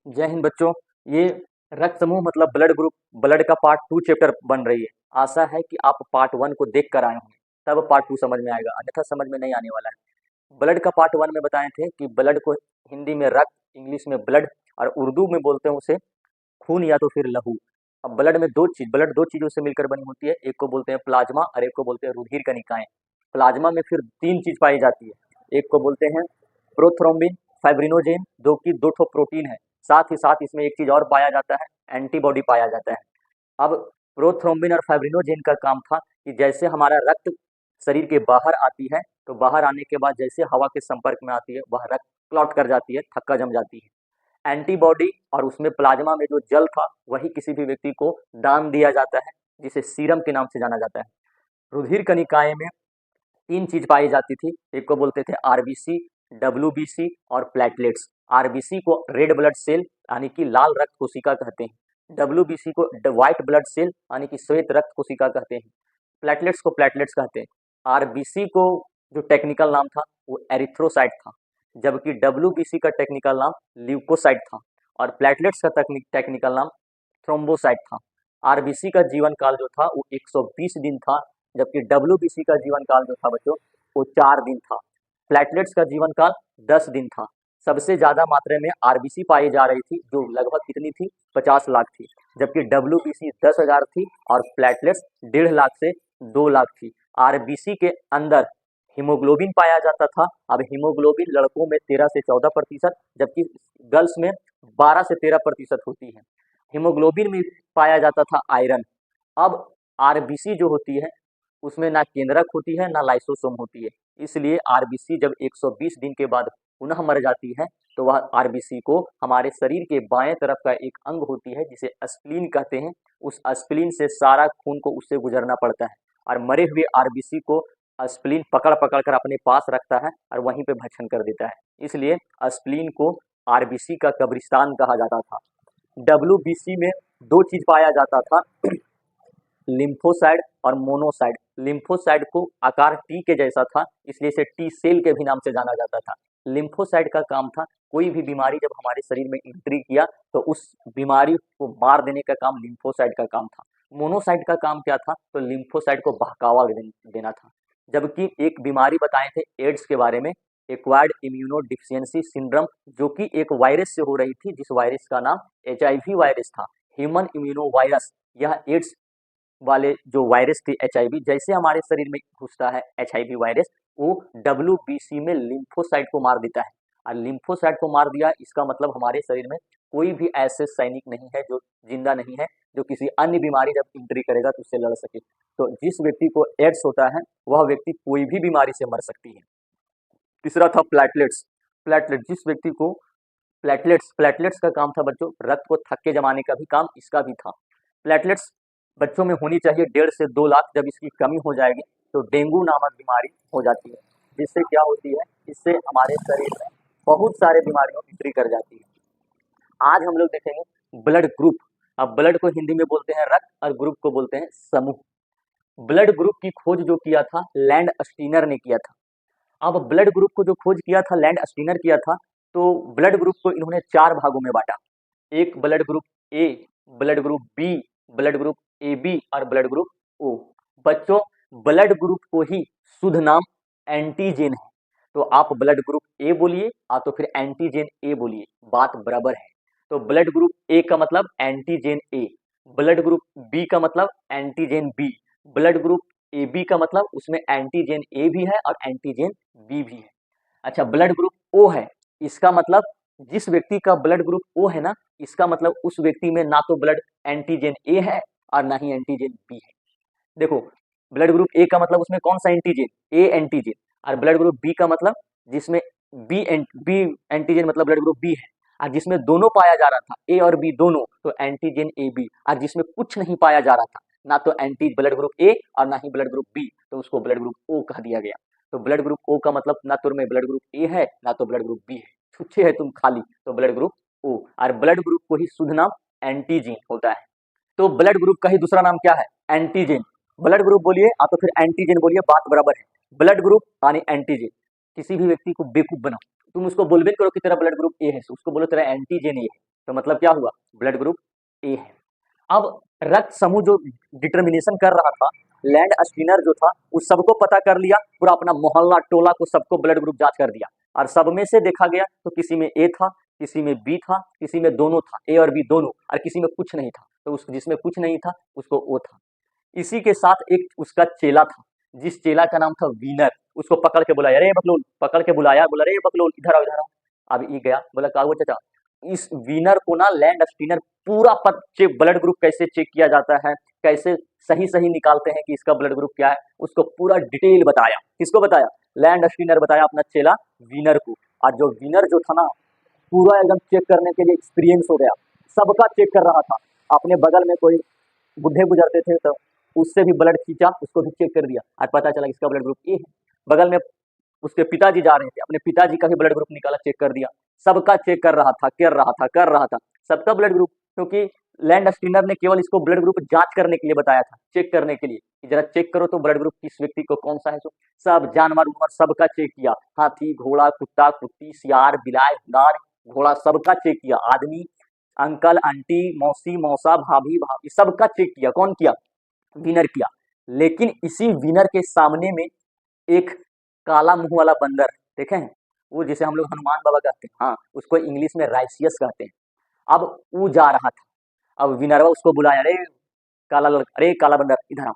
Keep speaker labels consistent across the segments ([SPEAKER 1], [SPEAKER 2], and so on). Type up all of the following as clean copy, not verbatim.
[SPEAKER 1] जय हिंद बच्चों। ये रक्त समूह मतलब ब्लड ग्रुप, ब्लड का पार्ट 2 चैप्टर बन रही है। आशा है कि आप पार्ट 1 को देख कर आए होंगे, तब पार्ट 2 समझ में आएगा, अन्यथा समझ में नहीं आने वाला है। ब्लड का पार्ट 1 में बताए थे कि ब्लड को हिंदी में रक्त, इंग्लिश में ब्लड और उर्दू में बोलते हैं उसे खून या तो फिर लहू। अब ब्लड दो चीजों से मिलकर बनी होती है, एक को बोलते हैं प्लाज्मा और एक को बोलते हैं रुधिर कणिकाएं। प्लाज्मा में फिर 3 चीज पाई जाती है, एक को बोलते हैं प्रोथ्रोम्बिन, फाइब्रिनोजेन, जो कि 2 ठो प्रोटीन है। साथ ही साथ इसमें एक चीज और पाया जाता है, एंटीबॉडी पाया जाता है। अब प्रोथ्रोम्बिन और फाइब्रिनोजेन का काम था कि जैसे हमारा रक्त शरीर के बाहर आती है, तो बाहर आने के बाद जैसे हवा के संपर्क में आती है, वह रक्त क्लॉट कर जाती है, थक्का जम जाती है। एंटीबॉडी और उसमें प्लाज्मा में जो जल था, वही किसी भी व्यक्ति को दान दिया जाता है, जिसे सीरम के नाम से जाना जाता है। रुधिर कणिकाएं में 3 चीज पाई जाती थी, एक को बोलते थे आरबीसी, डब्ल्यूबीसी और प्लेटलेट्स। आरबीसी को रेड ब्लड सेल यानी कि लाल रक्त कोशिका कहते हैं, डब्ल्यूबीसी को व्हाइट ब्लड सेल यानी कि श्वेत रक्त कोशिका कहते हैं, प्लेटलेट्स को प्लेटलेट्स कहते हैं। आरबीसी को जो टेक्निकल नाम था वो एरिथ्रोसाइट था, जबकि डब्ल्यूबीसी का टेक्निकल नाम ल्यूकोसाइट था और प्लेटलेट्स का टेक्निकल नाम थ्रोम्बोसाइट था। आरबीसी का जीवन काल जो था वो 120 दिन था, जबकि डब्ल्यूबीसी का जीवन काल जो था बच्चों वो 4 दिन था। प्लेटलेट्स का जीवन काल 10 दिन था। सबसे ज्यादा मात्रा में आरबीसी पाई जा रही थी, जो लगभग कितनी थी, 50 लाख थी, जबकि डब्ल्यूबीसी 10,000 थी और प्लेटलेट्स 1.5 लाख से 2 लाख थी। आरबीसी के अंदर हीमोग्लोबिन पाया जाता था। अब हीमोग्लोबिन लड़कों में 13 से 14%, जबकि गर्ल्स में 12 से 13% होती है। हीमोग्लोबिन में पाया जाता था आयरन। अब आरबीसी जो होती है उसमें ना केंद्रक होती है ना लाइसोसोम होती है, इसलिए आरबीसी जब 120 दिन के बाद पुनः मर जाती है, तो वह आरबीसी को हमारे शरीर के बाएं तरफ का एक अंग होती है जिसे स्प्लीन कहते हैं, उस स्प्लीन से सारा खून को उससे गुजरना पड़ता है और मरे हुए आरबीसी को स्प्लीन पकड़ पकड़ कर अपने पास रखता है और वहीं पे भक्षण कर देता है। इसलिए स्प्लीन को आरबीसी का कब्रिस्तान कहा जाता था। डब्ल्यूबीसी में 2 चीज पाया जाता था, लिम्फोसाइड और मोनोसाइड। लिम्फोसाइड को आकार टी के जैसा था, इसलिए इसे टी सेल के भी नाम से जाना जाता था। लिम्फोसाइड का काम था कोई भी बीमारी जब हमारे शरीर में एंट्री किया तो उस बीमारी को मार देने का काम लिम्फोसाइड का काम था। मोनोसाइड का काम क्या था, तो लिम्फोसाइड को बहकावा देना था। जबकि एक बीमारी बताए थे एड्स के बारे में, एक्वायर्ड इम्यूनो डिफिशियंसी सिंड्रोम, जो कि एक वायरस से हो रही थी, जिस वायरस का नाम एचआईवी वायरस था, ह्यूमन इम्यूनो वायरस। यह एड्स वाले जो वायरस थी एचआईवी, जैसे हमारे शरीर में घुसता है एचआईवी वायरस, वो डब्ल्यूबीसी में लिम्फोसाइट को मार देता है। और लिम्फोसाइट को मार दिया, इसका मतलब हमारे शरीर में कोई भी ऐसे सैनिक नहीं है जो जिंदा नहीं है, जो किसी अन्य बीमारी जब एंट्री करेगा तो उससे लड़ सके। तो जिस व्यक्ति को एड्स होता है वह व्यक्ति कोई भी बीमारी से मर सकती है। तीसरा था प्लेटलेट्स। प्लेटलेट जिस व्यक्ति को प्लेटलेट्स का काम था बच्चों रक्त को थक्के जमाने का भी काम इसका भी था। प्लेटलेट्स बच्चों में होनी चाहिए 1.5 से 2 लाख। जब इसकी कमी हो जाएगी तो डेंगू नामक बीमारी हो जाती है, जिससे क्या होती है, इससे हमारे शरीर में बहुत सारे बीमारियों की एंट्री कर जाती है। आज हम लोग देखेंगे ब्लड ग्रुप। अब ब्लड को हिंदी में बोलते हैं रक्त और ग्रुप को बोलते हैं समूह। ब्लड ग्रुप की खोज जो किया था लैंड स्टीनर ने किया था। अब ब्लड ग्रुप को जो खोज किया था लैंड स्टीनर किया था, तो ब्लड ग्रुप को इन्होंने 4 भागों में बांटा। एक blood group A, blood group B, blood group A B और ब्लड ग्रुप ओ। बच्चों ब्लड ग्रुप को ही शुद्ध नाम एंटीजन है, तो आप ब्लड ग्रुप ए बोलिए या तो फिर एंटीजन ए बोलिए, बात बराबर है। तो ब्लड ग्रुप ए का मतलब antigen A, blood group B का मतलब antigen B, blood group A B का मतलब उसमें एंटीजन ए भी है और एंटीजन बी भी है। अच्छा ब्लड ग्रुप ओ है, इसका मतलब जिस व्यक्ति का ब्लड ग्रुप ओ है ना, इसका मतलब उस व्यक्ति में ना तो ब्लड एंटीजन ए है और ना ही एंटीजन बी है। देखो ब्लड ग्रुप ए का मतलब उसमें कौन सा एंटीजन, ए एंटीजन, और ब्लड ग्रुप बी का मतलब जिसमें बी एंटीजन मतलब ब्लड ग्रुप बी है, और जिसमें दोनों पाया जा रहा था ए और बी दोनों, तो एंटीजन ए बी, और जिसमें कुछ नहीं पाया जा रहा था, ना तो एंटी ब्लड ग्रुप ए और ना ही ब्लड ग्रुप बी, तो उसको ब्लड ग्रुप ओ कह दिया गया। तो ब्लड ग्रुप ओ का मतलब ना तो में ब्लड ग्रुप ए है ना तो ब्लड ग्रुप बी है, छुच्छे है तुम खाली, तो ब्लड ग्रुप ओ। और ब्लड ग्रुप को ही शुद्ध नाम एंटीजन होता है। तो ब्लड ग्रुप का ही दूसरा नाम क्या है, एंटीजन। ब्लड ग्रुप बोलिए या तो फिर एंटीजन बोलिए, बात बराबर है। ब्लड ग्रुप यानी एंटीजन। किसी भी व्यक्ति को बेवकूफ बनाओ, तुम उसको बोलबे करो कि तेरा ब्लड ग्रुप ए है, उसको बोलो तेरा एंटीजन ए है, तो मतलब क्या हुआ, ब्लड ग्रुप ए है। अब रक्त समूह जो डिटर्मिनेशन कर रहा था, लैंड स्किनर जो था, उस सबको पता कर लिया, पूरा अपना मोहल्ला टोला को सबको ब्लड ग्रुप जांच कर दिया, और सब में से देखा गया तो किसी में ए था, किसी में बी था, किसी में दोनों था, ए और बी दोनों, और किसी में कुछ नहीं था, तो उस जिसमें कुछ नहीं था उसको ओ था। इसी के साथ एक उसका चेला था, जिस चेला का नाम था विनर, उसको पकड़ के बुलाया, अरे बकलोल, पकड़ के बुलाया, बोला अरे बकलोल इधर आओ इधर आओ। अब ये गया, बोला का हुआ चाचा, इस विनर को ना लैंड स्पिनर पूरा चेक, ब्लड ग्रुप कैसे चेक किया जाता है, कैसे सही सही निकालते हैं कि इसका ब्लड ग्रुप क्या है, उसको पूरा डिटेल बताया। किसको बताया, लैंड स्पिनर बताया अपना चेला विनर को। और जो विनर जो था ना, पूरा एकदम चेक करने के लिए एक्सपीरियंस हो गया, सबका चेक कर रहा था। अपने बगल में कोई बुढ़े गुजरते थे तो उससे भी ब्लड खींचा, उसको भी चेक कर दिया, और पता चला इसका ब्लड ग्रुप ए है। बगल में उसके पिताजी जा रहे थे, अपने पिताजी का भी ब्लड ग्रुप निकाला, चेक कर दिया। सबका चेक कर रहा था, कर रहा था सबका ब्लड ग्रुप, क्योंकि लैंड स्किनर ने केवल इसको ब्लड ग्रुप जांच करने के लिए बताया था, चेक करने के लिए कि जरा चेक करो तो ब्लड ग्रुप किस व्यक्ति को कौन सा है। तो सब जानवर उनवर सबका चेक किया, हाथी घोड़ा कुत्ता कुत्ती सियार बिलाय गार घोड़ा सबका चेक किया, आदमी अंकल आंटी मौसी मौसा भाभी भाभी सबका चेक किया। कौन किया, विनर किया। लेकिन इसी विनर के सामने में एक काला मुंह वाला बंदर, देखे हैं वो, जिसे हम लोग हनुमान बाबा कहते हैं, हाँ उसको इंग्लिश में राइसियस कहते हैं। अब वो जा रहा था, अब विनरवा उसको बुलाया, अरे काला लड़का, अरे काला बंदर इधर आओ।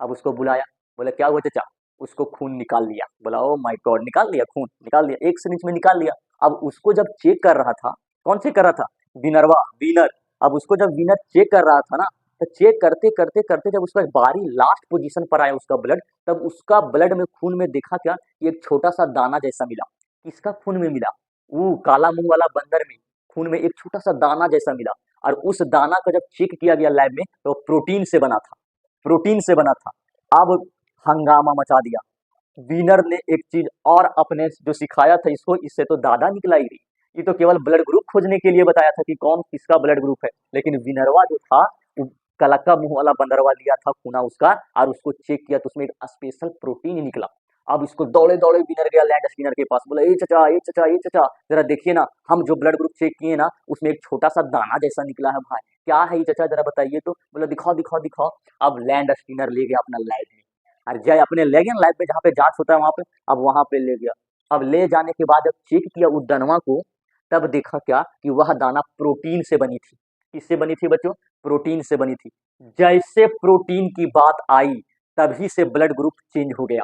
[SPEAKER 1] अब उसको बुलाया, बोले क्या हुआ चाचा, उसको खून निकाल लिया, बोला ओ माय गॉड, निकाल लिया खून, निकाल लिया, एक सिरिंज में निकाल लिया। अब उसको जब चेक कर रहा था, कौन चेक कर रहा था, विनरवा विनर। अब उसको जब विनर चेक कर रहा था ना, तो चेक करते करते करते जब उसका बारी लास्ट पोजीशन पर आया उसका ब्लड, तब उसका ब्लड में खून में देखा क्या, एक छोटा सा दाना जैसा मिला। किसका खून में मिला, वो काला मुंह वाला बंदर में खून में एक छोटा सा दाना जैसा मिला। और उस दाना का जब चेक किया गया लैब में, तो प्रोटीन से बना था, प्रोटीन से बना था। अब हंगामा मचा दिया। विनर ने एक चीज और अपने जो सिखाया था इसको, इससे तो दादा निकला ही नहीं, ये तो केवल ब्लड ग्रुप खोजने के लिए बताया था कि कौन किसका ब्लड ग्रुप है। लेकिन विनरवा जो था, वो कलक्का मुंह वाला बंदरवा लिया था खूना उसका, और उसको चेक किया तो उसमें एक स्पेशल प्रोटीन निकला। अब इसको दौड़े दौड़े विनर गया लैंड स्किनर के पास, बोला ए चचा ए चचा ए चचा, जरा देखिए ना, हम जो ब्लड ग्रुप चेक किए ना, उसमें एक छोटा सा दाना जैसा निकला है भाई, क्या है ये चचा, जरा बताइए तो। बोला दिखाओ दिखाओ दिखाओ। अब लैंड स्किनर ले गया अपना लैब में, और जय अपने ले गया लैब में जहाँ पे जांच होता है वहां पे, अब वहां पे ले गया। अब ले जाने के बाद जब चेक किया उस दानवा को, तब देखा क्या कि वह दाना प्रोटीन से बनी थी। किससे बनी थी बच्चों, प्रोटीन से बनी थी। जैसे प्रोटीन की बात आई, तभी से ब्लड ग्रुप चेंज हो गया।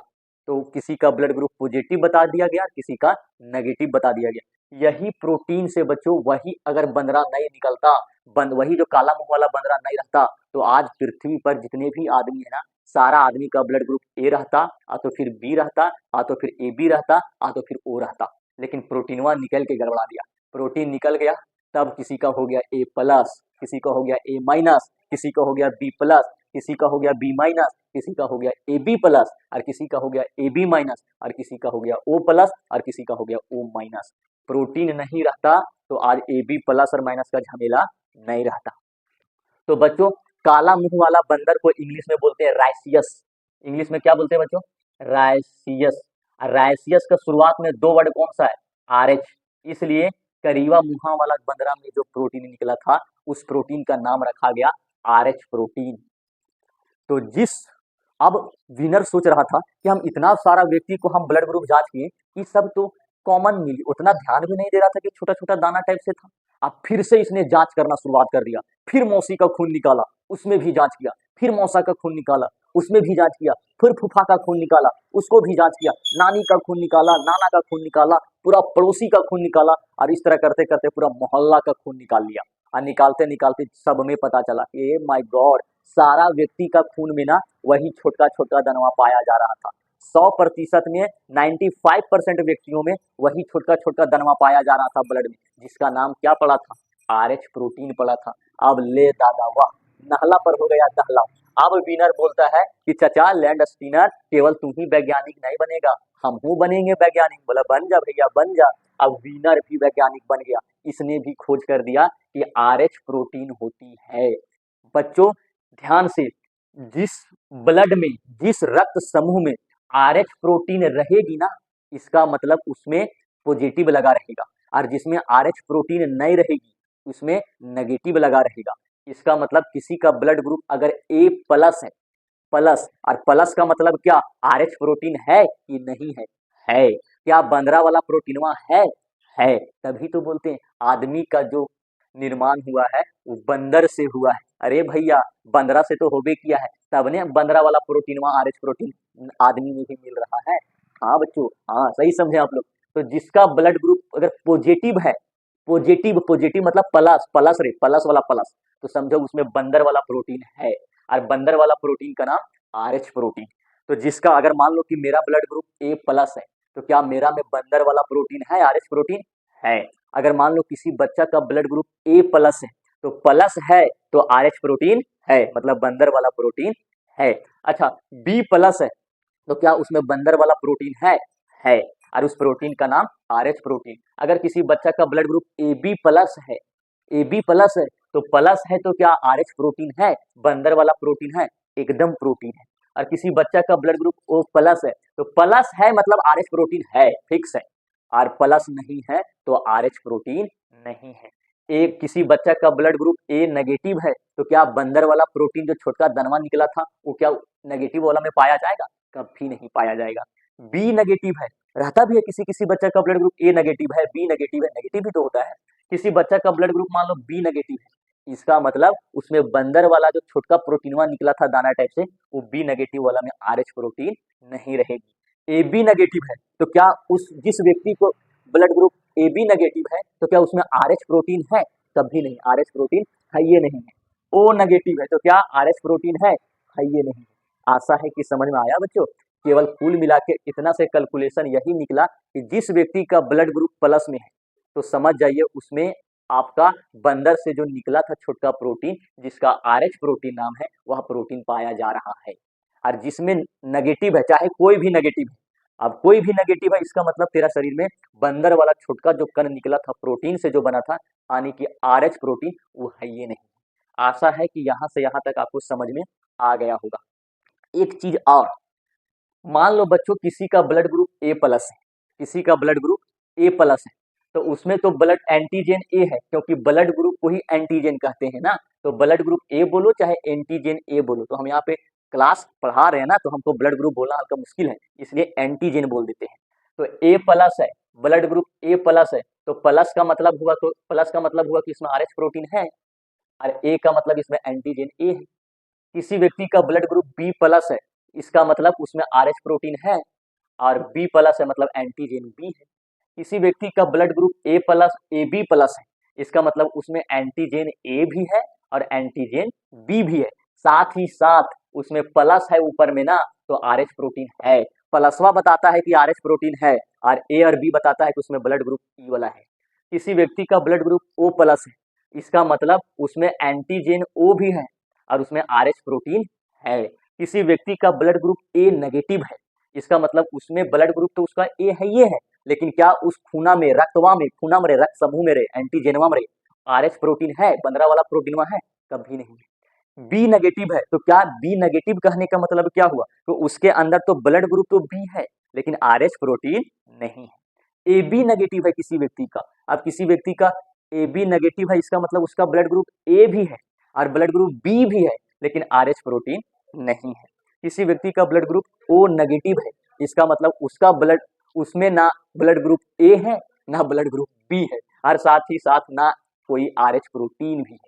[SPEAKER 1] तो किसी का ब्लड ग्रुप पॉजिटिव बता दिया गया, किसी का नेगेटिव बता दिया गया। यही प्रोटीन से बच्चों, वही अगर बंदरा नहीं निकलता, वही जो काला मुंह वाला बंदरा नहीं रहता, तो आज पृथ्वी पर जितने भी आदमी है ना, सारा आदमी का ब्लड ग्रुप ए रहता, आ तो फिर बी रहता, आ तो फिर ए बी रहता, आ तो फिर ओ रहता। लेकिन प्रोटीनवा निकल के गड़बड़ा दिया, प्रोटीन निकल गया, तब किसी का हो गया ए प्लस, किसी का हो गया ए माइनस, किसी का हो गया बी प्लस, किसी का हो गया बी माइनस, किसी का हो गया ए बी प्लस, और किसी का हो गया ए बी माइनस, और किसी का हो गया ओ प्लस, और किसी का हो गया ओ माइनस। प्रोटीन नहीं रहता तो आज ए बी प्लस और माइनस का झमेला नहीं रहता। तो बच्चों, काला मुंह वाला बंदर को इंग्लिश में बोलते हैं राइसियस। इंग्लिश में क्या बोलते हैं बच्चों, राइसियस। राइसियस का शुरुआत में दो वर्ड कौन सा है, आर एच, इसलिए करीवा मुहा वाला बंदरा में जो प्रोटीन निकला था, उस प्रोटीन का नाम रखा गया आर एच प्रोटीन। तो अब विनर सोच रहा था कि हम इतना सारा व्यक्ति को हम ब्लड ग्रुप जांच किए, ये सब तो कॉमन मिली, उतना ध्यान भी नहीं दे रहा था कि छोटा छोटा दाना टाइप से था। अब फिर से इसने जांच करना शुरुआत कर दिया, फिर मौसी का खून निकाला, उसमें भी जांच किया, फिर मौसा का खून निकाला, उसमें भी जांच किया, फिर फूफा का खून निकाला, उसको भी जांच किया, नानी का खून निकाला, नाना का खून निकाला, पूरा पड़ोसी का खून निकाला, और इस तरह करते करते पूरा मोहल्ला का खून निकाल लिया। और निकालते निकालते सब में पता चला कि माय गॉड, सारा व्यक्ति का खून में ना वही छोटा छोटा दनवा पाया जा रहा था। 100% में 95% व्यक्तियों में वही छोटा छोटा दनवा पाया जा रहा था ब्लड में, जिसका नाम क्या पड़ा था, आर एच प्रोटीन पड़ा था। अब ले दादा वाह, नहला पर हो गया दहला। अब विनर बोलता है कि चचा लैंड स्पिनर, केवल तू ही वैज्ञानिक नहीं बनेगा, हम हूँ बनेंगे वैज्ञानिक। बोला बन जा भैया बन जा। अब विनर भी वैज्ञानिक बन गया, इसने भी खोज कर दिया कि आर एच प्रोटीन होती है। बच्चों ध्यान से, जिस ब्लड में, जिस रक्त समूह में आर एच प्रोटीन रहेगी ना, इसका मतलब उसमें पॉजिटिव लगा रहेगा, और जिसमें आर एच प्रोटीन नहीं रहेगी उसमें नेगेटिव लगा रहेगा। इसका मतलब किसी का ब्लड ग्रुप अगर ए प्लस है, प्लस, और प्लस का मतलब क्या, आरएच प्रोटीन है कि नहीं है, है। क्या बंदरा वाला प्रोटीनवा है, तभी तो बोलते हैं आदमी का जो निर्माण हुआ है वो बंदर से हुआ है। अरे भैया, बंदरा से तो होबे किया है, तब ने बंदरा वाला प्रोटीनवा आरएच प्रोटीन आदमी में भी मिल रहा है। हाँ बच्चों, हाँ सही समझे आप लोग। तो जिसका ब्लड ग्रुप अगर पॉजिटिव है, पॉजिटिव पॉजिटिव मतलब प्लस, प्लस रे, प्लस वाला प्लस, तो समझो उसमें बंदर वाला प्रोटीन है। और बंदर वाला प्रोटीन का नाम आरएच प्रोटीन। तो जिसका अगर मान लो कि मेरा ब्लड ग्रुप ए प्लस है, तो क्या मेरा में बंदर वाला प्रोटीन है, आरएच प्रोटीन है। अगर मान लो किसी बच्चा का ब्लड ग्रुप ए प्लस है, तो प्लस है तो आरएच प्रोटीन है, मतलब बंदर वाला प्रोटीन है। अच्छा, बी प्लस है, तो क्या उसमें बंदर वाला प्रोटीन है, और उस प्रोटीन का नाम आरएच प्रोटीन। अगर किसी बच्चा का blood group A B plus है, ए बी प्लस है, तो प्लस है तो क्या आरएच प्रोटीन है, बंदर वाला प्रोटीन है, एकदम प्रोटीन है। और किसी बच्चा का ब्लड ग्रुप ओ प्लस है, तो प्लस है मतलब आरएच प्रोटीन है, फिक्स है। और प्लस नहीं है तो आरएच प्रोटीन नहीं है। एक किसी बच्चा का ब्लड ग्रुप ए नेगेटिव है, तो क्या बंदर वाला प्रोटीन जो छोटा दनवा निकला था वो क्या नेगेटिव वाला में पाया जाएगा, कभी नहीं पाया जाएगा। बी नेगेटिव है, रहता भी है किसी किसी बच्चा का ब्लड ग्रुप ए नेगेटिव है, बी नेगेटिव है, नेगेटिव भी तो होता है। किसी बच्चा का ब्लड ग्रुप मान लो बी नेगेटिव है, इसका मतलब उसमें बंदर वाला जो छोटा प्रोटीनवा निकला था दाना टाइप से, वो बी नेगेटिव वाला में आरएच प्रोटीन नहीं रहेगी। ए बी नेगेटिव है, तो क्या उस जिस व्यक्ति को blood group A B negative है, तो क्या उसमें आरएच प्रोटीन है, कभी नहीं, आरएच प्रोटीन है ये नहीं है। ओ नेगेटिव है, तो क्या आरएच प्रोटीन है ये नहीं है। आशा है कि समझ में आया बच्चों। केवल कुल मिला के इतना से कैलकुलेशन यही निकला कि जिस व्यक्ति का ब्लड ग्रुप प्लस में है, तो समझ जाइए उसमें आपका बंदर से जो निकला था छोटा प्रोटीन, जिसका आरएच प्रोटीन नाम है, वह प्रोटीन पाया जा रहा है। और जिसमें नेगेटिव है, चाहे कोई भी नेगेटिव है, अब कोई भी नेगेटिव है, इसका मतलब तेरा शरीर में बंदर वाला छोटका जो कण निकला था प्रोटीन से जो बना था, यानी कि आरएच प्रोटीन, वो है ये नहीं। आशा है कि यहाँ से यहाँ तक आपको समझ में आ गया होगा। एक चीज और, मान लो बच्चों किसी का ब्लड ग्रुप ए प्लस है, किसी का ब्लड ग्रुप ए प्लस है, तो उसमें तो ब्लड एंटीजन ए है, क्योंकि ब्लड ग्रुप को ही एंटीजन कहते हैं ना। तो ब्लड ग्रुप ए बोलो चाहे एंटीजन ए बोलो, तो हम यहाँ पे क्लास पढ़ा रहे हैं ना, तो हमको ब्लड ग्रुप बोलना हल्का मुश्किल है, इसलिए एंटीजन बोल देते हैं। तो ए प्लस है, ब्लड ग्रुप ए प्लस है, तो प्लस का मतलब हुआ, तो प्लस का मतलब हुआ कि इसमें आरएच प्रोटीन है, और ए का मतलब इसमें एंटीजन ए है। किसी व्यक्ति का ब्लड ग्रुप बी प्लस है, इसका मतलब उसमें आरएच प्रोटीन है, और बी प्लस है मतलब एंटीजन बी है। किसी व्यक्ति का blood group A plus A B plus है, इसका मतलब उसमें एंटीजन ए भी है और एंटीजन बी भी है, साथ ही साथ उसमें प्लस है ऊपर में ना, तो आरएच प्रोटीन है। प्लसवा बताता है कि आरएच प्रोटीन है, और ए और बी बताता है कि उसमें ब्लड ग्रुप ई वाला है। किसी व्यक्ति का ब्लड ग्रुप ओ प्लस है, इसका मतलब उसमें एंटीजन ओ भी है और उसमें आरएच प्रोटीन है। किसी व्यक्ति का ब्लड ग्रुप ए नेगेटिव है, इसका मतलब उसमें ब्लड ग्रुप तो उसका ए है ये है, लेकिन क्या उस खूना में, रक्तवा में, खूना में, रक्त समूह में, एंटीजेनवा में आरएच प्रोटीन है, बंदरा वाला प्रोटीनवा है, कभी नहीं है। बी नेगेटिव है, तो क्या बी नेगेटिव कहने का मतलब क्या हुआ, तो उसके अंदर तो ब्लड ग्रुप तो बी है, लेकिन आरएच प्रोटीन नहीं है। ए बी नेगेटिव है किसी व्यक्ति का, अब किसी व्यक्ति का ए बी नेगेटिव है, इसका मतलब उसका ब्लड ग्रुप ए भी है और ब्लड ग्रुप बी भी है, लेकिन आरएच प्रोटीन नहीं है। किसी व्यक्ति का ब्लड ग्रुप ओ नेगेटिव है, इसका मतलब उसका ब्लड, उसमें ना ब्लड ग्रुप ए है ना ब्लड ग्रुप बी है, और साथ ही साथ ना कोई आरएच प्रोटीन भी है।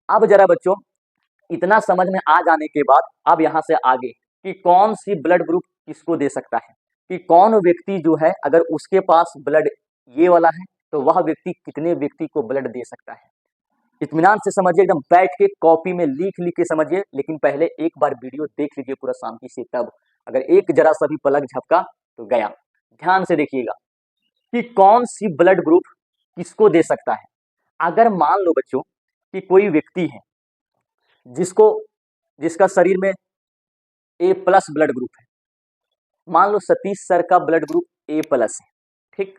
[SPEAKER 1] अब जरा बच्चों इतना समझ में आ जाने के बाद अब यहाँ से आगे कि कौन सी ब्लड ग्रुप किसको दे सकता है, कि कौन व्यक्ति जो है अगर उसके पास ब्लड ये वाला है, तो वह व्यक्ति कितने व्यक्ति को ब्लड दे सकता है। इत्मीनान से समझिए, एकदम बैठ के कॉपी में लिख लिख के समझिए, लेकिन पहले एक बार वीडियो देख लीजिए पूरा शांति से, तब अगर एक जरा सा भी पलक झपका तो गया। ध्यान से देखिएगा कि कौन सी ब्लड ग्रुप किसको दे सकता है। अगर मान लो बच्चों कि कोई व्यक्ति है जिसका शरीर में ए प्लस ब्लड ग्रुप है, मान लो सतीश सर का ब्लड ग्रुप ए प्लस है, ठीक।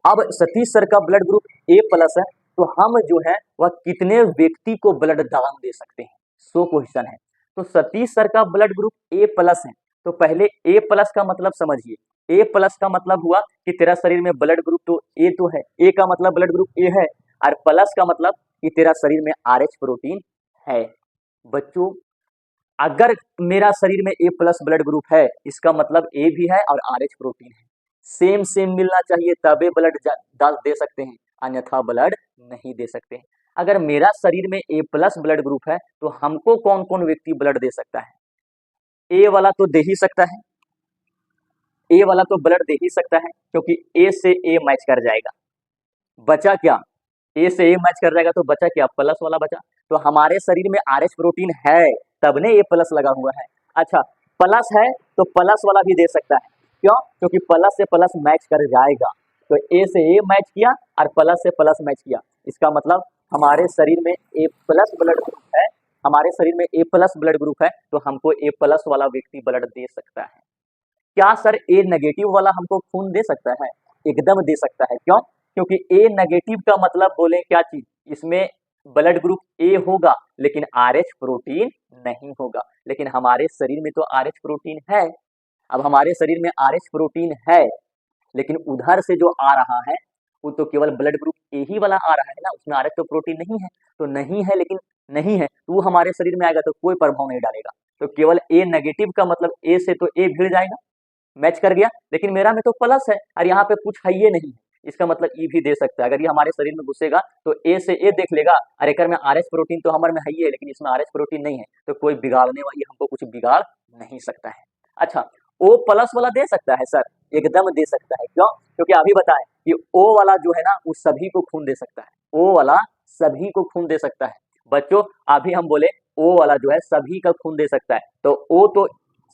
[SPEAKER 1] अब सतीश सर का ब्लड ग्रुप ए प्लस है, तो हम जो है वह कितने व्यक्ति को ब्लड दान दे सकते हैं, सो क्वेश्चन है। तो सतीश सर का ब्लड ग्रुप ए प्लस है, तो पहले ए प्लस का मतलब समझिए। ए प्लस का मतलब हुआ कि तेरा शरीर में ब्लड ग्रुप तो ए तो है, ए का मतलब ब्लड ग्रुप ए है, और प्लस का मतलब कि तेरा शरीर में RH प्रोटीन है। बच्चों अगर मेरा शरीर में A प्लस ब्लड ग्रुप है, इसका मतलब A भी है और RH प्रोटीन है। सेम सेम मिलना चाहिए तबे ब्लड दे सकते हैं, अन्यथा ब्लड नहीं दे सकते हैं। अगर मेरा शरीर में A प्लस ब्लड ग्रुप है तो हमको कौन कौन व्यक्ति ब्लड दे सकता है? ए वाला तो दे ही सकता है, ए वाला तो ब्लड दे ही सकता है क्योंकि ए से ए मैच कर जाएगा। बचा क्या? ए से ए मैच कर जाएगा तो बचा क्या? प्लस वाला बचा। तो हमारे शरीर में RH प्रोटीन है तब ने ए प्लस लगा हुआ है। अच्छा प्लस है तो प्लस वाला भी दे सकता है, क्यों? क्योंकि प्लस से प्लस मैच कर जाएगा। तो ए से ए मैच किया और प्लस से प्लस मैच किया, इसका मतलब हमारे शरीर में ए प्लस ब्लड ग्रुप है, हमारे शरीर में ए प्लस ब्लड ग्रुप है तो हमको ए प्लस वाला व्यक्ति ब्लड दे सकता है। क्या सर ए नेगेटिव वाला हमको खून दे सकता है? एकदम दे सकता है। क्यों? क्योंकि ए नेगेटिव का मतलब बोले क्या चीज, इसमें ब्लड ग्रुप ए होगा लेकिन RH प्रोटीन नहीं होगा। लेकिन हमारे शरीर में तो RH प्रोटीन है। अब हमारे शरीर में RH प्रोटीन है लेकिन उधर से जो आ रहा है वो तो केवल ब्लड ग्रुप ए ही वाला आ रहा है ना, उसमें RH तो प्रोटीन नहीं है। तो नहीं है, लेकिन नहीं है तो वो हमारे शरीर में आएगा तो कोई प्रभाव नहीं डालेगा। तो केवल ए नेगेटिव का मतलब ए से तो ए भिड़ जाएगा, मैच कर गया। लेकिन मेरा में तो प्लस है और यहाँ पे कुछ है ये नहीं, इसका मतलब ई भी दे सकता है। अगर ये हमारे शरीर में घुसेगा तो ए से ए देख लेगा, अरे कर में RH प्रोटीन तो हमारे में है ही है लेकिन इसमें RH प्रोटीन नहीं है, तो कोई बिगाड़ने वाली हमको कुछ बिगाड़ नहीं सकता है। अच्छा O प्लस वाला दे सकता है सर? एकदम दे सकता है। क्यों? क्योंकि अभी बताएं कि O वाला जो है ना वो सभी को खून दे सकता है। O वाला सभी को खून दे सकता है। बच्चों अभी हम बोले O वाला जो है सभी का खून दे सकता है, तो O तो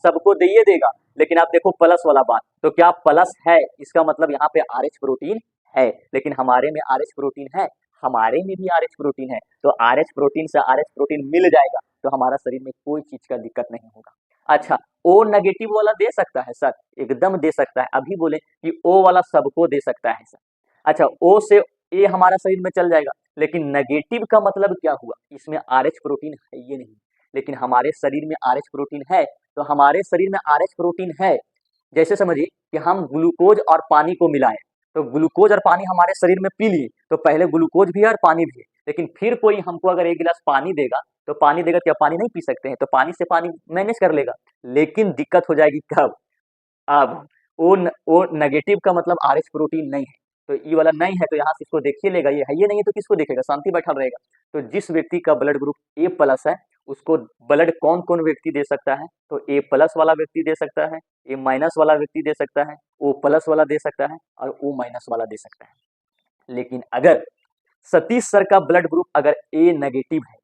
[SPEAKER 1] सबको दे ही देगा। लेकिन आप देखो प्लस वाला बात, तो क्या प्लस है, इसका मतलब यहाँ पे RH प्रोटीन है। लेकिन हमारे में RH प्रोटीन है, हमारे में भी RH प्रोटीन है। तो RH प्रोटीन से RH प्रोटीन मिल जाएगा तो हमारा शरीर में कोई चीज का दिक्कत नहीं होगा। अच्छा O नेगेटिव वाला दे सकता है सर? एकदम दे सकता है। अभी बोले कि O वाला सबको दे सकता है सर। अच्छा O से A हमारा शरीर में चल जाएगा, लेकिन नेगेटिव का मतलब क्या हुआ, इसमें RH प्रोटीन है ये नहीं, लेकिन हमारे शरीर में RH प्रोटीन है। तो हमारे शरीर में RH प्रोटीन है, जैसे समझिए कि हम ग्लूकोज और पानी को मिलाएं, तो ग्लूकोज और पानी हमारे शरीर में पी लिए तो पहले ग्लूकोज भी है और पानी भी है, लेकिन फिर कोई हमको अगर 1 गिलास पानी देगा तो पानी देगा, क्या पानी नहीं पी सकते हैं? तो पानी से पानी मैनेज कर लेगा। लेकिन दिक्कत हो जाएगी कब? अब ओ नेगेटिव का मतलब RH प्रोटीन नहीं है, तो ई वाला नहीं है तो यहाँ से इसको देखिए लेगा, ये है ये नहीं है तो किसको देखेगा? शांति बैठा रहेगा। तो जिस व्यक्ति का ब्लड ग्रुप A प्लस है उसको ब्लड कौन कौन व्यक्ति दे सकता है? तो A प्लस वाला व्यक्ति दे सकता है, A माइनस वाला व्यक्ति दे सकता है, O प्लस वाला दे सकता है और O माइनस वाला दे सकता है। लेकिन अगर सतीश सर का ब्लड ग्रुप अगर A नेगेटिव है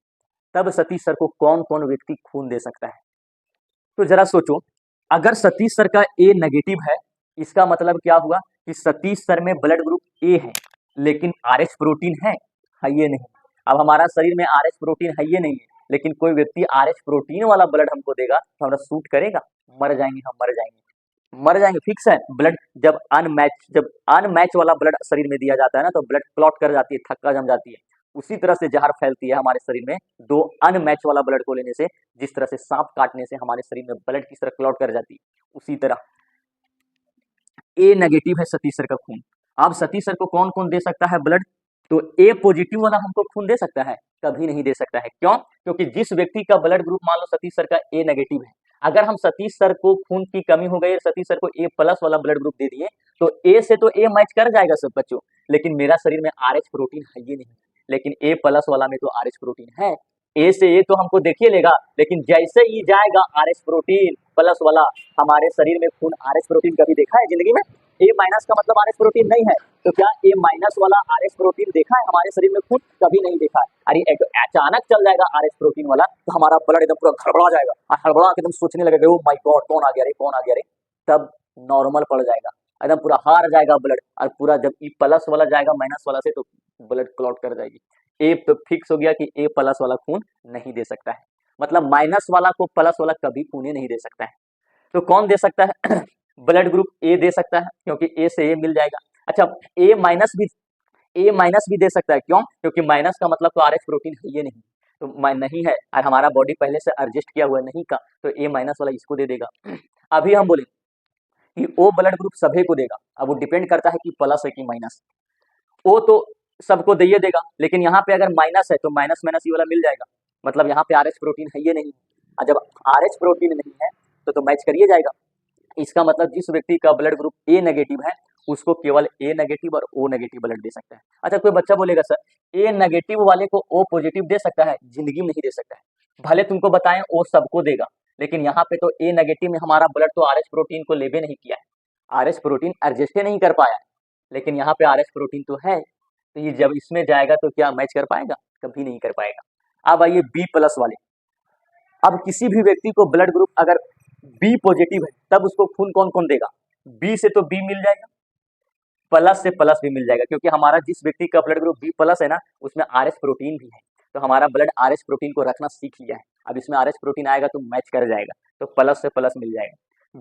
[SPEAKER 1] तब सतीश सर को कौन कौन व्यक्ति खून दे सकता है? तो जरा सोचो, अगर सतीश सर का A नेगेटिव है इसका मतलब क्या हुआ कि सतीश सर में ब्लड ग्रुप A है लेकिन RH प्रोटीन है ये नहीं। अब हमारा शरीर में RH प्रोटीन है ये नहीं है, लेकिन कोई व्यक्ति RH प्रोटीन वाला ब्लड हमको देगा तो हमरा सूट करेगा? मर जाएंगे, हम मर जाएंगे, मर जाएंगे फिक्स है। ब्लड जब अनमैच वाला ब्लड शरीर में दिया जाता है ना तो ब्लड क्लॉट कर जाती है, थक्का जम जाती है। उसी तरह से जहर फैलती है हमारे शरीर में दो अनमैच वाला ब्लड को लेने से, जिस तरह से सांप काटने से हमारे शरीर में ब्लड किस तरह क्लॉट कर जाती है, उसी तरह A नेगेटिव है सतीश सर का खून। अब सतीश सर को कौन कौन दे सकता है ब्लड? तो A पॉजिटिव वाला हमको खून दे सकता है? कभी नहीं दे सकता है। क्यों? क्योंकि जिस व्यक्ति का ब्लड ग्रुप मान लो सतीश सर का A नेगेटिव है, अगर हम सतीश सर को खून की कमी हो गई, सतीश सर को A प्लस वाला ब्लड ग्रुप दे दिए तो A से तो A मैच कर जाएगा सब बच्चों, लेकिन मेरा शरीर में RH प्रोटीन है ये नहीं, लेकिन A प्लस वाला में तो RH प्रोटीन है। A से A तो हमको देखिए लेगा, लेकिन जैसे ही जाएगा RH प्रोटीन प्लस वाला, हमारे शरीर में खून RH प्रोटीन कभी देखा है जिंदगी में? A माइनस का मतलब RH प्रोटीन नहीं है, तो क्या A माइनस वाला RH प्रोटीन देखा है हमारे शरीर में खून? कभी नहीं देखा है। अरे अचानक चल जाएगा RH प्रोटीन वाला तो हमारा ब्लड एकदम पूरा गड़बड़ा जाएगा और हड़बड़ा के एकदम सोचने लगेगा ओ माय गॉड कौन आ गया रे, कौन आ गया रे, तब नॉर्मल पड़ जाएगा, एकदम पूरा हार जाएगा ब्लड। और पूरा जब E प्लस वाला जाएगा माइनस वाला से तो ब्लड क्लॉट कर जाएगी। ए तो फिक्स हो गया कि A प्लस वाला खून नहीं दे सकता है, मतलब माइनस वाला को प्लस वाला कभी खून नहीं दे सकता है। तो कौन दे सकता है? ब्लड ग्रुप A दे सकता है क्योंकि A से A मिल जाएगा। अच्छा A माइनस भी दे सकता है। क्यों? क्योंकि माइनस का मतलब तो RH प्रोटीन है ये नहीं, तो नहीं है और हमारा बॉडी पहले से एडजस्ट किया हुआ नहीं का, तो A माइनस वाला इसको दे देगा। अभी हम बोले कि O ब्लड ग्रुप सभी को देगा, अब वो डिपेंड करता है कि प्लस है कि माइनस। O तो सबको दे देगा, लेकिन यहाँ पे अगर माइनस है तो माइनस माइनस ये वाला मिल जाएगा, मतलब यहाँ पे RH प्रोटीन है ये नहीं है, और जब RH प्रोटीन नहीं है तो मैच करिए जाएगा। इसका मतलब जिस व्यक्ति का ब्लड ग्रुप ए नेगेटिव है उसको केवल ए नेगेटिव और ओ नेगेटिव ब्लड दे सकता है। अच्छा, कोई बच्चा बोलेगा सर ए नेगेटिव वाले को ओ पॉजिटिव दे सकता है? जिंदगी में नहीं दे सकता है, भले तुमको बताएं ओ सबको देगा, लेकिन यहाँ पे तो ए नेगेटिव में हमारा ब्लड तो RH प्रोटीन को लेबे नहीं किया है, RH प्रोटीन एडजस्ट नहीं कर पाया है, लेकिन यहाँ पे RH प्रोटीन तो है, तो ये जब इसमें जाएगा तो क्या मैच कर पाएगा? कभी नहीं कर पाएगा। अब आइए बी प्लस वाले। अब किसी भी व्यक्ति को ब्लड ग्रुप अगर बी पॉजिटिव है तब उसको खून कौन कौन देगा? बी से तो बी मिल जाएगा, प्लस से प्लस भी मिल जाएगा, क्योंकि हमारा जिस व्यक्ति का ब्लड ग्रुप बी प्लस है ना उसमें RH प्रोटीन भी है, तो हमारा ब्लड RH प्रोटीन को रखना सीख लिया है। अब इसमें RH प्रोटीन आएगा तो मैच कर जाएगा, तो प्लस से प्लस मिल जाएगा।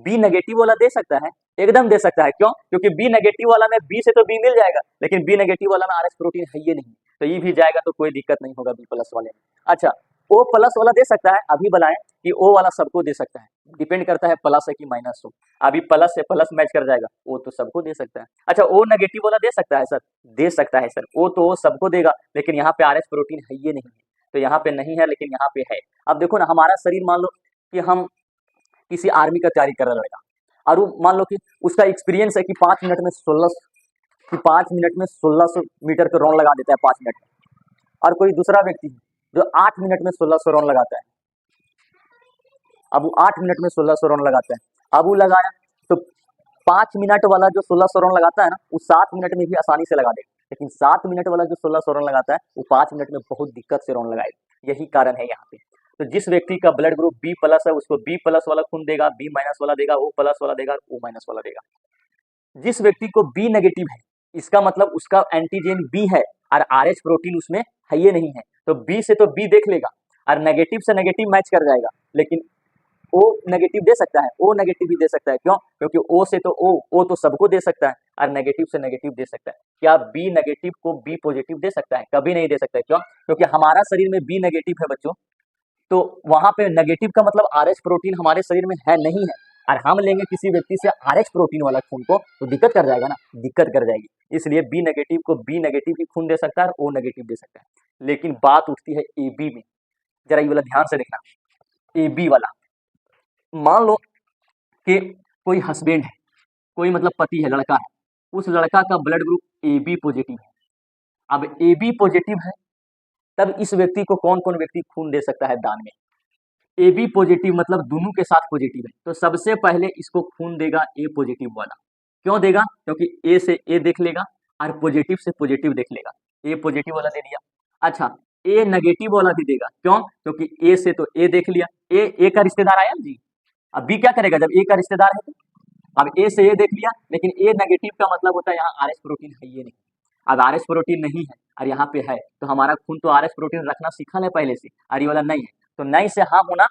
[SPEAKER 1] बी नेगेटिव वाला दे सकता है? एकदम दे सकता है। क्यों? क्योंकि बी नेगेटिव वाला में बी से तो बी मिल जाएगा, लेकिन बी नेगेटिव वाला में RH प्रोटीन है ये नहीं, तो ये भी जाएगा, तो कोई दिक्कत नहीं होगा बी प्लस वाले में। अच्छा, ओ प्लस वाला दे सकता है? अभी बताएं कि ओ वाला सबको दे सकता है, डिपेंड करता है प्लस है कि माइनस हो। अभी प्लस से प्लस मैच कर जाएगा, वो तो सबको दे सकता है। अच्छा, ओ नेगेटिव वाला दे सकता है सर? दे सकता है सर, वो तो सबको देगा, लेकिन यहाँ पे RH प्रोटीन है ये नहीं है, तो यहाँ पे नहीं है लेकिन यहाँ पे है। अब देखो ना, हमारा शरीर मान लो कि हम किसी आर्मी का तैयारी कर रहा लड़का, और वो मान लो कि उसका एक्सपीरियंस है कि 5 मिनट में 1600 मीटर का राउंड लगा देता है 5 मिनट में, और कोई दूसरा व्यक्ति जो 8 मिनट में 1600 राउंड लगाता है। अब वो 8 मिनट में 1600 राउंड लगाता है, अब वो लगाया तो 5 मिनट वाला जो 1600 राउंड लगाता है ना वो 7 मिनट में भी आसानी से लगा देगा, लेकिन 7 मिनट वाला जो 1600 राउंड लगाता है वो 5 मिनट में बहुत दिक्कत से राउंड लगाएगा। यही कारण है यहाँ पे। तो जिस व्यक्ति का ब्लड ग्रुप बी प्लस है उसको बी प्लस वाला खून देगा, बी माइनस वाला देगा, ओ प्लस वाला देगा, ओ माइनस वाला देगा। जिस व्यक्ति को बी नेगेटिव है इसका मतलब उसका एंटीजन बी है और RH प्रोटीन उसमें है ये नहीं है, तो बी से तो बी देख लेगा और नेगेटिव से नेगेटिव मैच कर जाएगा, लेकिन ओ नेगेटिव दे सकता है, ओ नेगेटिव भी दे सकता है। क्यों? क्योंकि ओ से तो ओ तो सबको दे सकता है और नेगेटिव से नेगेटिव दे सकता है। क्या बी नेगेटिव को बी पॉजिटिव दे सकता है? कभी नहीं दे सकता है। क्यों? क्योंकि हमारा शरीर में बी नेगेटिव है बच्चों, तो वहां पे नेगेटिव का मतलब RH प्रोटीन हमारे शरीर में है नहीं है, और हम लेंगे किसी व्यक्ति से RH प्रोटीन वाला खून को तो दिक्कत कर जाएगा ना, दिक्कत कर जाएगी। इसलिए बी नेगेटिव को बी नेगेटिव ही खून दे सकता है और ओ नेगेटिव दे सकता है। लेकिन बात उठती है AB में, जरा ये वाला ध्यान से देखना। AB वाला, मान लो कि कोई हस्बैंड है, कोई मतलब पति है, लड़का है, उस लड़का का ब्लड ग्रुप AB पॉजिटिव है। अब AB पॉजिटिव है तब इस व्यक्ति को कौन कौन व्यक्ति खून दे सकता है दान में? AB पॉजिटिव मतलब दोनों के साथ पॉजिटिव है, तो सबसे पहले इसको खून देगा ए पॉजिटिव वाला। क्यों देगा? क्योंकि ए से ए देख लेगा और पॉजिटिव से पॉजिटिव देख लेगा, ए पॉजिटिव वाला दे दिया। अच्छा, ए नेगेटिव वाला भी देगा। क्यों? क्योंकि ए से तो ए देख लिया, ए का रिश्तेदार आया जी। अब बी क्या करेगा जब ए का रिश्तेदार है तो? अब ए से ए देख लिया, लेकिन ए नेगेटिव का मतलब होता है यहाँ RH प्रोटीन है ये नहीं। अब RH प्रोटीन नहीं है और यहाँ पे है, तो हमारा खून तो RH प्रोटीन रखना सीखा है पहले से, और ये वाला नहीं है, तो नहीं से हाँ होना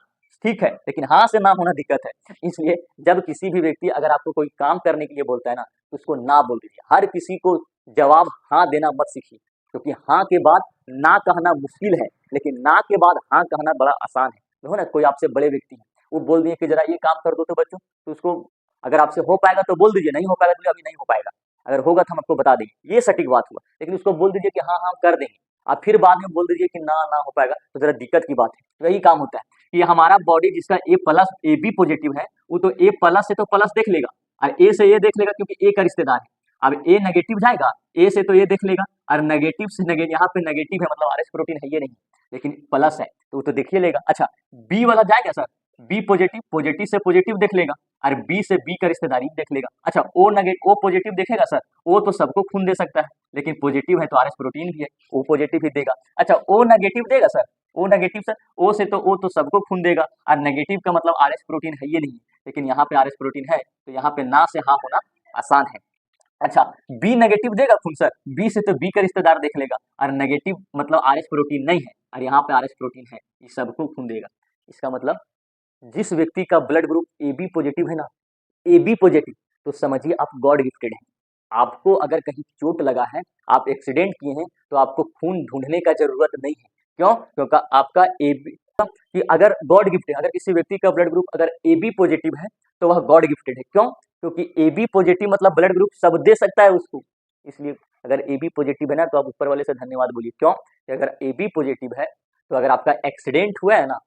[SPEAKER 1] ठीक है, लेकिन हाँ से ना होना दिक्कत है। इसलिए जब किसी भी व्यक्ति अगर आपको कोई काम करने के लिए बोलता है ना तो उसको ना बोल दीजिए। हर किसी को जवाब हाँ देना मत सीखिए, क्योंकि हाँ के बाद ना कहना मुश्किल है, लेकिन ना के बाद हाँ कहना बड़ा आसान है। देखो ना, कोई आपसे बड़े व्यक्ति है, वो बोल दिए कि जरा ये काम कर दो तो बच्चों, तो उसको अगर आपसे हो पाएगा तो बोल दीजिए, नहीं हो पाएगा तो अभी नहीं हो पाएगा, अगर होगा तो हम आपको बता देंगे, ये सटीक बात हुआ। लेकिन उसको बोल दीजिए कि हाँ हाँ कर देंगे, आप फिर बाद में बोल दीजिए कि ना ना हो पाएगा, तो जरा दिक्कत की बात है। तो यही काम होता है कि हमारा बॉडी जिसका ए प्लस AB पॉजिटिव है वो तो ए प्लस से तो प्लस देख लेगा और ए से ए देख लेगा, क्योंकि ए का रिश्तेदार है। अब ए नेगेटिव जाएगा, ए से तो ए देख लेगा और नेगेटिव से नेगेटिव, यहाँ पे नेगेटिव है मतलब RH प्रोटीन है ये नहीं, लेकिन प्लस है तो वो तो देखिए लेगा। अच्छा, बी वाला जाएगा सर, बी पॉजिटिव, पॉजिटिव से पॉजिटिव देख लेगा और बी से बी का रिश्तेदारी देख लेगा। अच्छा, ओ नेगेटिव, ओ पॉजिटिव देखेगा सर, ओ तो सबको खून दे सकता है, लेकिन पॉजिटिव है तो RH प्रोटीन भी है, ओ पॉजिटिव ही देगा। अच्छा, ओ नेगेटिव देगा सर, ओ नेगेटिव सर, ओ से तो ओ तो सबको खून देगा और नेगेटिव का मतलब RH प्रोटीन है ये नहीं, लेकिन यहाँ पे RH प्रोटीन है, तो यहाँ पे ना से हाँ होना आसान है। अच्छा, बी नेगेटिव देगा खून सर, बी से तो बी का रिश्तेदार देख लेगा और नेगेटिव मतलब RH प्रोटीन नहीं है और यहाँ पे RH प्रोटीन है, ये सबको खून देगा। इसका मतलब जिस व्यक्ति का ब्लड ग्रुप AB पॉजिटिव है ना, AB पॉजिटिव, तो समझिए आप गॉड गिफ्टेड हैं। आपको अगर कहीं चोट लगा है, आप एक्सीडेंट किए हैं, तो आपको खून ढूंढने का जरूरत नहीं है। क्यों? क्योंकि आपका AB कि अगर गॉड गिफ्टेड, अगर किसी व्यक्ति का ब्लड ग्रुप अगर AB पॉजिटिव है तो वह गॉड गिफ्टेड है। क्यों? क्योंकि AB पॉजिटिव मतलब ब्लड ग्रुप सब दे सकता है उसको, इसलिए अगर ए बी पॉजिटिव है ना तो आप ऊपर वाले से धन्यवाद बोलिए। क्यों? कि अगर ए बी पॉजिटिव है तो अगर आपका एक्सीडेंट हुआ है ना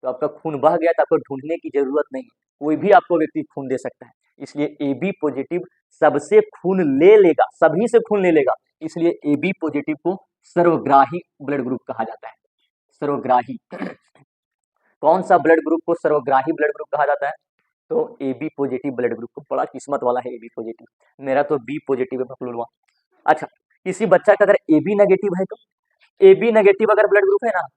[SPEAKER 1] तो आपका खून बह गया तो आपको ढूंढने की जरूरत नहीं है, कोई भी आपको व्यक्ति खून दे सकता है। इसलिए ए बी पॉजिटिव सबसे खून ले लेगा, सभी से खून ले लेगा, इसलिए ए बी पॉजिटिव को सर्वग्राही ब्लड ग्रुप कहा जाता है। सर्वग्राही कौन सा ब्लड ग्रुप को सर्वग्राही ब्लड ग्रुप कहा जाता है? तो A B positive blood group को। बड़ा किस्मत वाला है ए बी पॉजिटिव, मेरा तो बी पॉजिटिव है बकलुलवा। अच्छा, किसी बच्चा का अगर ए बी नेगेटिव है तो ए बी नेगेटिव अगर ब्लड ग्रुप है ना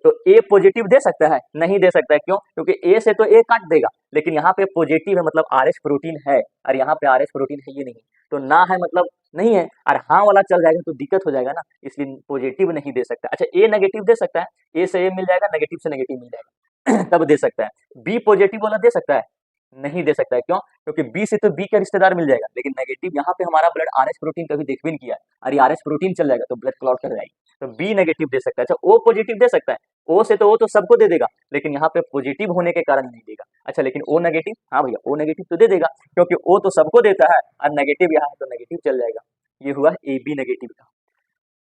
[SPEAKER 1] तो ए पॉजिटिव दे सकता है? नहीं दे सकता है। क्यों? क्योंकि ए से तो ए काट देगा, लेकिन यहाँ पे पॉजिटिव है मतलब आर एच प्रोटीन है, और यहाँ पे आर एच प्रोटीन है ये नहीं, तो ना है मतलब नहीं है, और हाँ वाला चल जाएगा तो दिक्कत हो जाएगा ना, इसलिए पॉजिटिव नहीं दे सकता। अच्छा, ए नेगेटिव दे सकता है, ए से ए मिल जाएगा, नेगेटिव से नेगेटिव मिल जाएगा तब दे सकता है। बी पॉजिटिव वाला दे सकता है? नहीं दे सकता है। क्यों? क्योंकि बी से तो बी का रिश्तेदार मिल जाएगा, लेकिन नेगेटिव यहाँ पे हमारा ब्लड आर एच प्रोटीन कभी देख भी नहीं किया है, और ये आर एच प्रोटीन चल जाएगा तो ब्लड क्लॉट कर जाएगी, तो बी नेगेटिव दे सकता है। अच्छा, ओ पॉजिटिव दे सकता है? ओ से तो वो तो सबको दे देगा, लेकिन यहाँ पे पॉजिटिव होने के कारण नहीं देगा। अच्छा, लेकिन ओ नेगेटिव, हाँ भैया ओ नेगेटिव तो दे देगा, क्योंकि ओ तो सबको देता है और नेगेटिव यहाँ है तो नेगेटिव चल जाएगा। ये हुआ ए बी नेगेटिव का।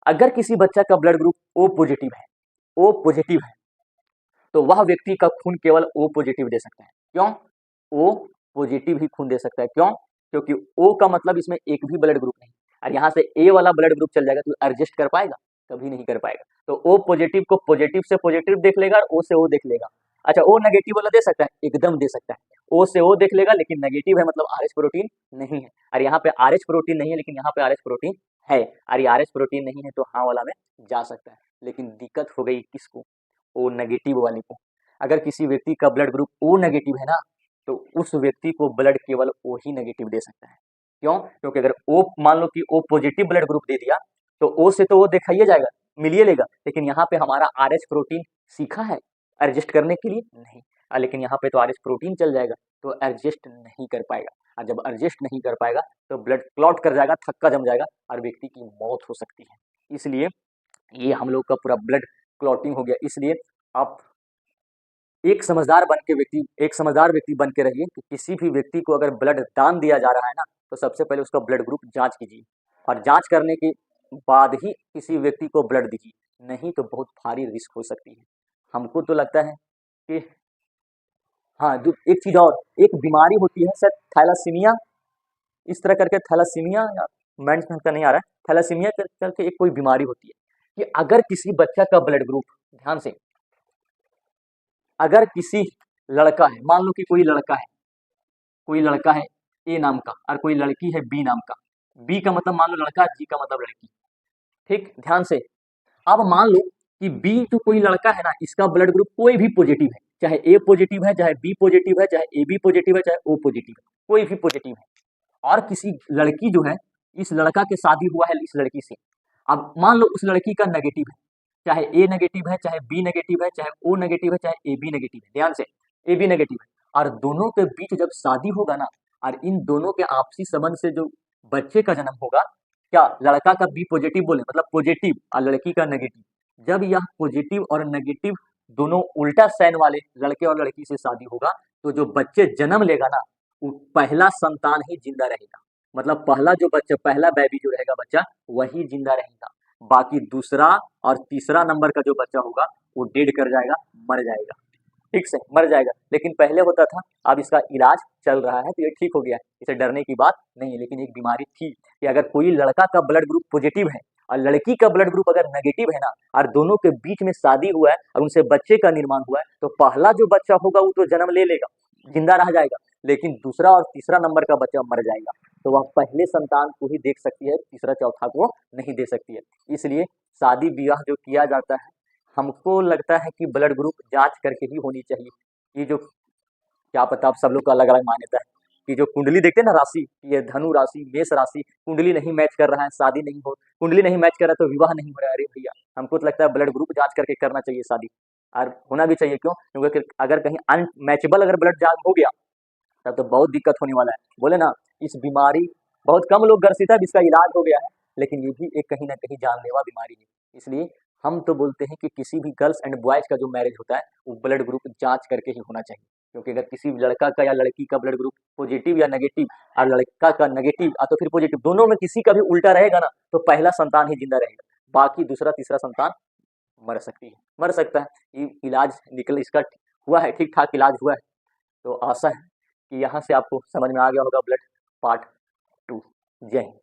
[SPEAKER 1] अगर किसी बच्चा का ब्लड ग्रुप ओ पॉजिटिव है, ओ पॉजिटिव है, तो वह व्यक्ति का खून केवल ओ पॉजिटिव दे सकता है। क्यों? ओ पॉजिटिव ही खून दे सकता है। क्यों? क्योंकि ओ का मतलब इसमें एक भी ब्लड ग्रुप नहीं, और यहाँ से ए वाला ब्लड ग्रुप चल जाएगा तो एडजस्ट कर पाएगा? कभी नहीं कर पाएगा। तो ओ पॉजिटिव को पॉजिटिव से पॉजिटिव देख लेगा और ओ से ओ देख लेगा। अच्छा, ओ नेगेटिव वाला दे सकता है? एकदम दे सकता है। ओ से ओ देख लेगा, लेकिन नेगेटिव है मतलब आर एच प्रोटीन नहीं है, और यहाँ पे आर एच प्रोटीन नहीं है, लेकिन यहाँ पे आर एच प्रोटीन है, और ये आर एच प्रोटीन नहीं है तो हाँ वाला में जा सकता है। लेकिन दिक्कत हो गई किसको? ओ नेगेटिव वाले को। अगर किसी व्यक्ति का ब्लड ग्रुप ओ नेगेटिव है ना तो उस व्यक्ति को ब्लड केवल ओ ही नेगेटिव दे सकता है। क्यों? क्योंकि अगर ओ मान लो कि ओ पॉजिटिव ब्लड ग्रुप दे दिया तो ओ से तो वो दिखाइए जाएगा, मिलिए लेगा, लेकिन यहाँ पे हमारा आर एच प्रोटीन सीखा है एडजस्ट करने के लिए नहीं, लेकिन यहाँ पे तो आर एच प्रोटीन चल जाएगा तो एडजस्ट नहीं कर पाएगा, और जब एडजस्ट नहीं कर पाएगा तो ब्लड क्लॉट कर जाएगा, थक्का जम जाएगा और व्यक्ति की मौत हो सकती है। इसलिए ये हम लोग का पूरा ब्लड क्लॉटिंग हो गया। इसलिए आप एक समझदार व्यक्ति बन के रहिए कि किसी भी व्यक्ति को अगर ब्लड दान दिया जा रहा है ना तो सबसे पहले उसका ब्लड ग्रुप जांच कीजिए, और जांच करने के बाद ही किसी व्यक्ति को ब्लड दीजिए, नहीं तो बहुत भारी रिस्क हो सकती है। हमको तो लगता है कि हाँ, जो एक चीज और एक बीमारी होती है शायद थैलासीमिया, इस तरह करके थैलासीमिया या मेंशन का नहीं आ रहा है, थैलासीमिया करके एक कोई बीमारी होती है कि अगर किसी बच्चा का ब्लड ग्रुप, ध्यान से, अगर किसी लड़का है, मान लो कि कोई लड़का है ए नाम का और कोई लड़की है बी नाम का, बी का मतलब मान लो लड़का, जी का मतलब लड़की, ठीक, ध्यान से। अब मान लो कि बी जो कोई लड़का है ना इसका ब्लड ग्रुप कोई भी पॉजिटिव है, चाहे ए पॉजिटिव है, चाहे बी पॉजिटिव है, चाहे ए बी पॉजिटिव है, चाहे ओ पॉजिटिव है, कोई भी पॉजिटिव है, और किसी लड़की जो है, इस लड़का के शादी हुआ है इस लड़की से, अब मान लो उस लड़की का नेगेटिव है, चाहे ए नेगेटिव है, चाहे बी नेगेटिव है, चाहे ओ नेगेटिव है, चाहे ए बी नेगेटिव है, ध्यान से, ए बी नेगेटिव है, और दोनों के बीच जब शादी होगा ना और इन दोनों के आपसी संबंध से जो बच्चे का जन्म होगा, क्या लड़का का बी पॉजिटिव बोले मतलब पॉजिटिव और लड़की का नेगेटिव, जब यह पॉजिटिव और नेगेटिव दोनों उल्टा साइन वाले लड़के और लड़की से शादी होगा तो जो बच्चे जन्म लेगा ना वो पहला संतान ही जिंदा रहेगा, मतलब पहला जो बच्चा, पहला बेबी जो रहेगा बच्चा वही जिंदा रहेगा, बाकी दूसरा और तीसरा नंबर का जो बच्चा होगा वो डेड कर जाएगा, मर जाएगा, ठीक से मर जाएगा। लेकिन पहले होता था, अब इसका इलाज चल रहा है तो ये ठीक हो गया, इसे डरने की बात नहीं है। लेकिन एक बीमारी थी कि अगर कोई लड़का का ब्लड ग्रुप पॉजिटिव है और लड़की का ब्लड ग्रुप अगर नेगेटिव है ना और दोनों के बीच में शादी हुआ है और उनसे बच्चे का निर्माण हुआ है तो पहला जो बच्चा होगा वो तो जन्म ले लेगा, जिंदा रह जाएगा, लेकिन दूसरा और तीसरा नंबर का बच्चा मर जाएगा, तो वह पहले संतान को ही देख सकती है, तीसरा चौथा को नहीं दे सकती है। इसलिए शादी विवाह जो किया जाता है हमको लगता है कि ब्लड ग्रुप जांच करके ही होनी चाहिए। ये जो क्या पता आप सब लोग का अलग अलग मान्यता है कि जो कुंडली देखते हैं ना राशि, ये धनु राशि, मेष राशि, कुंडली नहीं मैच कर रहा है, शादी नहीं हो, कुंडली नहीं मैच कर रहा है तो विवाह नहीं हो रहा है। अरे भैया, हमको तो लगता है ब्लड ग्रुप जांच करके करना चाहिए शादी, और होना भी चाहिए। क्यों? क्योंकि अगर कहीं अनमैचेबल अगर ब्लड जांच हो गया तब तो बहुत दिक्कत होने वाला है। बोले ना, इस बीमारी बहुत कम लोग ग्रसित है, इसका इलाज हो गया है, लेकिन ये भी एक कहीं ना कहीं जानलेवा बीमारी है। इसलिए हम तो बोलते हैं कि किसी भी गर्ल्स एंड बॉयज का जो मैरिज होता है वो ब्लड ग्रुप जांच करके ही होना चाहिए। क्योंकि अगर किसी लड़का का या लड़की का ब्लड ग्रुप पॉजिटिव या नेगेटिव और लड़का का नेगेटिव तो फिर पॉजिटिव, दोनों में किसी का भी उल्टा रहेगा ना तो पहला संतान ही जिंदा रहेगा, बाकी दूसरा तीसरा संतान मर सकती है, मर सकता है। इलाज निकल इसका हुआ है, ठीक ठाक इलाज हुआ है। तो आशा है कि यहाँ से आपको समझ में आ गया होगा ब्लड पार्ट 2। जय हिंद।